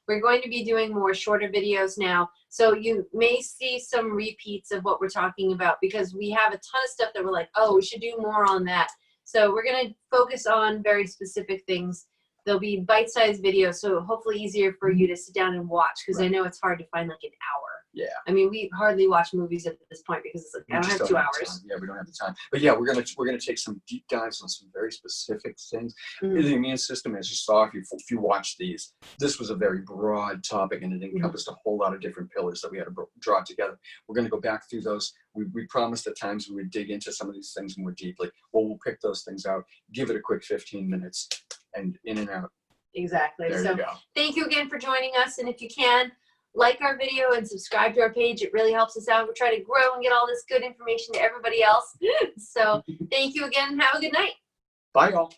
We're going to be doing more shorter videos now, so you may see some repeats of what we're talking about, because we have a ton of stuff that we're like, oh, we should do more on that. So we're going to focus on very specific things. There'll be bite-sized videos, so hopefully easier for you to sit down and watch, because I know it's hard to find like an hour. Yeah. I mean, we hardly watch movies at this point because it's like, I don't have 2 hours. Yeah, we don't have the time. But yeah, we're gonna take some deep dives on some very specific things. The immune system, as you saw, if you watch these, this was a very broad topic, and it encompassed a whole lot of different pillars that we had to draw together. We're gonna go back through those. We promised at times we would dig into some of these things more deeply. Well, we'll pick those things out, give it a quick 15 minutes, and in and out. Exactly. There so you go. Thank you again for joining us, and if you can, like our video and subscribe to our page. It really helps us out. We're trying to grow and get all this good information to everybody else. So thank you again, and have a good night. Bye, y'all.